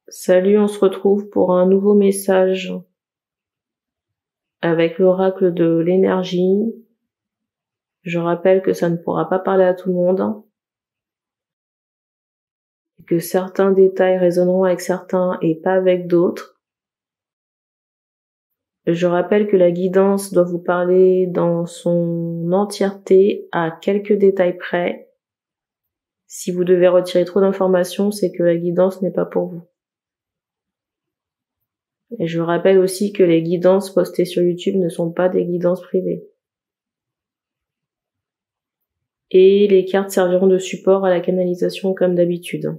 Salut, on se retrouve pour un nouveau message avec l'oracle de l'énergie. Je rappelle que ça ne pourra pas parler à tout le monde, que certains détails résonneront avec certains et pas avec d'autres. Je rappelle que la guidance doit vous parler dans son entièreté à quelques détails près. Si vous devez retirer trop d'informations, c'est que la guidance n'est pas pour vous. Et je rappelle aussi que les guidances postées sur YouTube ne sont pas des guidances privées. Et les cartes serviront de support à la canalisation comme d'habitude.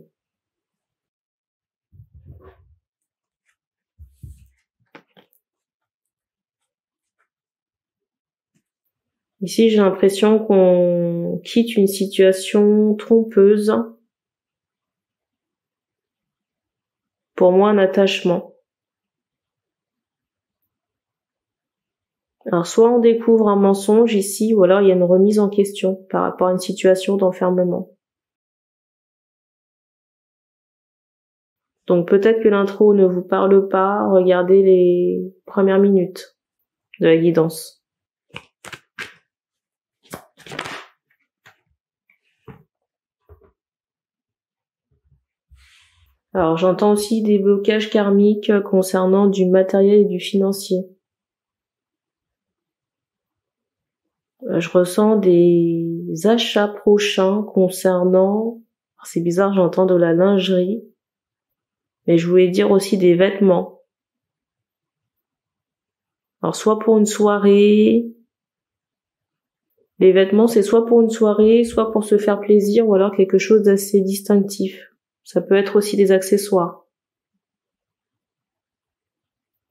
Ici, j'ai l'impression qu'on quitte une situation trompeuse. Pour moi, un attachement. Alors, soit on découvre un mensonge ici, ou alors il y a une remise en question par rapport à une situation d'enfermement. Donc peut-être que l'intro ne vous parle pas, regardez les premières minutes de la guidance. Alors j'entends aussi des blocages karmiques concernant du matériel et du financier. Je ressens des achats prochains concernant, c'est bizarre, j'entends de la lingerie, mais je voulais dire aussi des vêtements. Alors soit pour une soirée, les vêtements c'est soit pour une soirée, soit pour se faire plaisir, ou alors quelque chose d'assez distinctif. Ça peut être aussi des accessoires.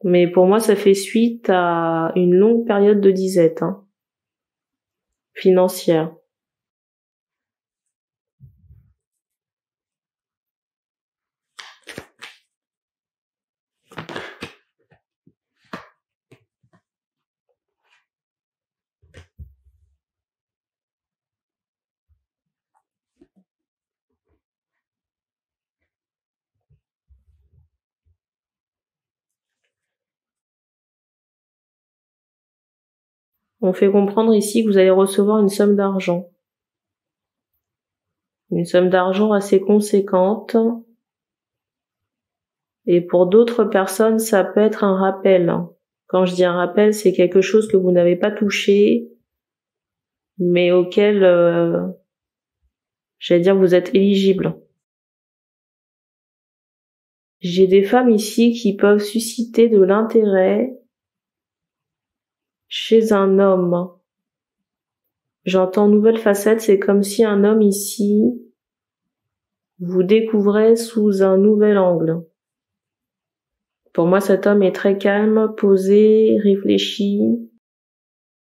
Mais pour moi ça fait suite à une longue période de disette, financière. On fait comprendre ici que vous allez recevoir une somme d'argent. Une somme d'argent assez conséquente. Et pour d'autres personnes, ça peut être un rappel. Quand je dis un rappel, c'est quelque chose que vous n'avez pas touché, mais auquel, j'allais dire, vous êtes éligible. J'ai des femmes ici qui peuvent susciter de l'intérêt chez un homme. J'entends nouvelle facette, c'est comme si un homme ici vous découvrait sous un nouvel angle. Pour moi, cet homme est très calme, posé, réfléchi.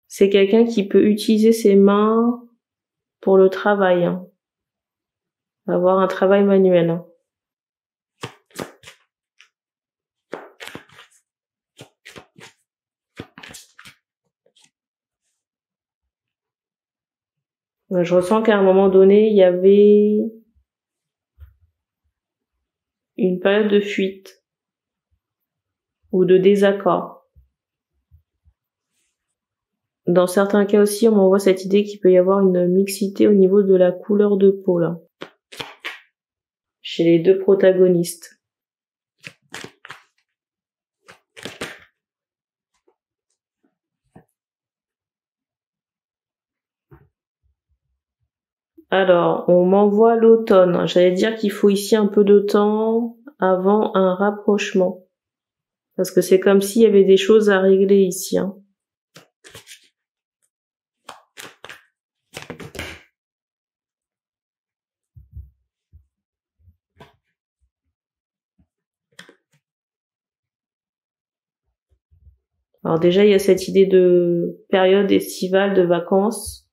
C'est quelqu'un qui peut utiliser ses mains pour le travail. Avoir un travail manuel. Je ressens qu'à un moment donné, il y avait une période de fuite ou de désaccord. Dans certains cas aussi, on m'envoie cette idée qu'il peut y avoir une mixité au niveau de la couleur de peau, là, chez les deux protagonistes. Alors, on m'envoie l'automne. J'allais dire qu'il faut ici un peu de temps avant un rapprochement. Parce que c'est comme s'il y avait des choses à régler ici. Alors déjà, il y a cette idée de période estivale, de vacances,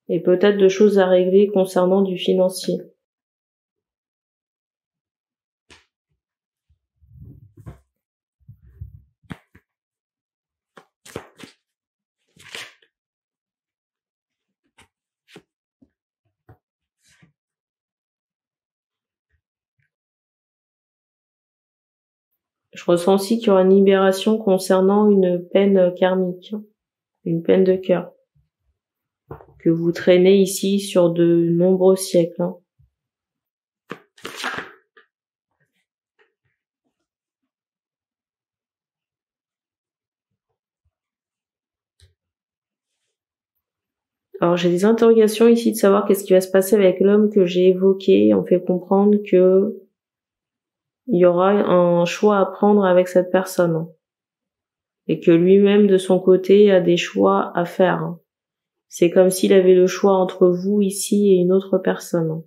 et peut-être de choses à régler concernant du financier. Je ressens aussi qu'il y aura une libération concernant une peine karmique, une peine de cœur, que vous traînez ici sur de nombreux siècles. Alors j'ai des interrogations ici de savoir qu'est-ce qui va se passer avec l'homme que j'ai évoqué. On fait comprendre que il y aura un choix à prendre avec cette personne et que lui-même de son côté a des choix à faire. C'est comme s'il avait le choix entre vous ici et une autre personne.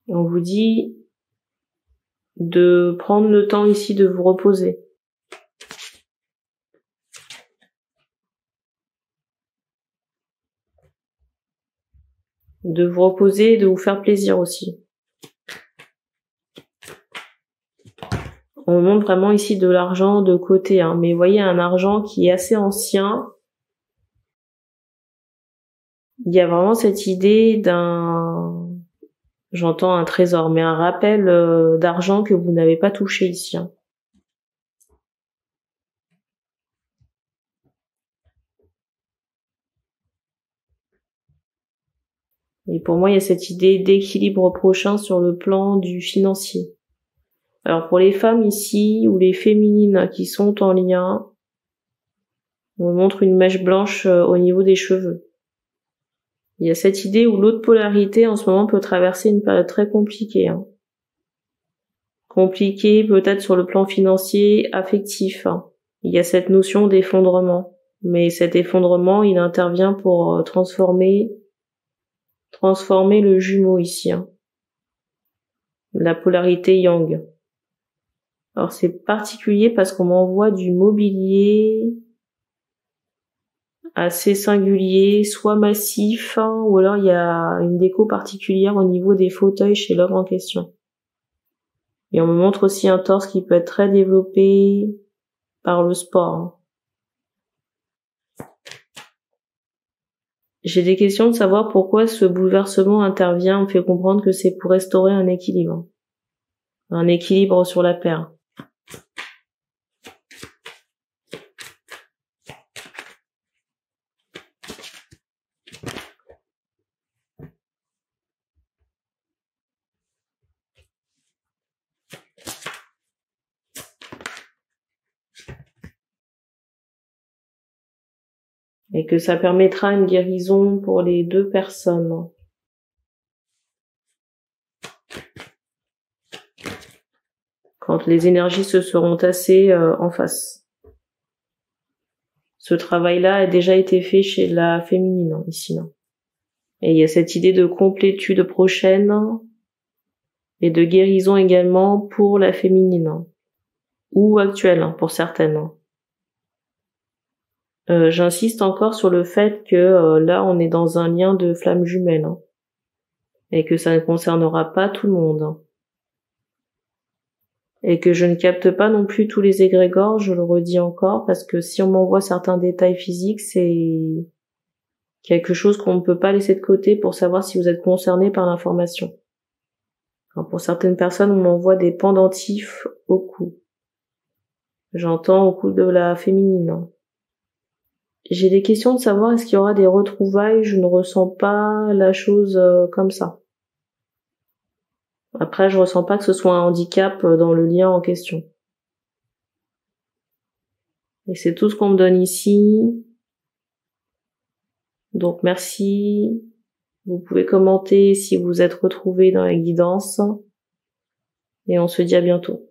On vous dit de prendre le temps ici de vous reposer. De vous reposer et de vous faire plaisir aussi. On montre vraiment ici de l'argent de côté, mais vous voyez un argent qui est assez ancien. Il y a vraiment cette idée j'entends un trésor, mais un rappel d'argent que vous n'avez pas touché ici. Et pour moi, il y a cette idée d'équilibre prochain sur le plan du financier. Alors pour les femmes ici, ou les féminines qui sont en lien, on montre une mèche blanche au niveau des cheveux. Il y a cette idée où l'autre polarité en ce moment peut traverser une période très compliquée. Compliquée peut-être sur le plan financier, affectif. Il y a cette notion d'effondrement. Mais cet effondrement, il intervient pour transformer le jumeau ici. La polarité yang. Alors c'est particulier parce qu'on m'envoie du mobilier assez singulier, soit massif, ou alors il y a une déco particulière au niveau des fauteuils chez l'homme en question. Et on me montre aussi un torse qui peut être très développé par le sport. J'ai des questions de savoir pourquoi ce bouleversement intervient. On me fait comprendre que c'est pour restaurer un équilibre. Un équilibre sur la paire. Et que ça permettra une guérison pour les deux personnes. Quand les énergies se seront tassées en face. Ce travail-là a déjà été fait chez la féminine, ici. Et il y a cette idée de complétude prochaine et de guérison également pour la féminine. Ou actuelle, pour certaines. J'insiste encore sur le fait que là, on est dans un lien de flamme jumelle. Et que ça ne concernera pas tout le monde. Et que je ne capte pas non plus tous les égrégores, je le redis encore, parce que si on m'envoie certains détails physiques, c'est quelque chose qu'on ne peut pas laisser de côté pour savoir si vous êtes concerné par l'information. Alors pour certaines personnes, on m'envoie des pendentifs au cou. J'entends au cou de la féminine. J'ai des questions de savoir est-ce qu'il y aura des retrouvailles, je ne ressens pas la chose comme ça. Après, je ressens pas que ce soit un handicap dans le lien en question. Et c'est tout ce qu'on me donne ici. Donc merci. Vous pouvez commenter si vous êtes retrouvés dans la guidance. Et on se dit à bientôt.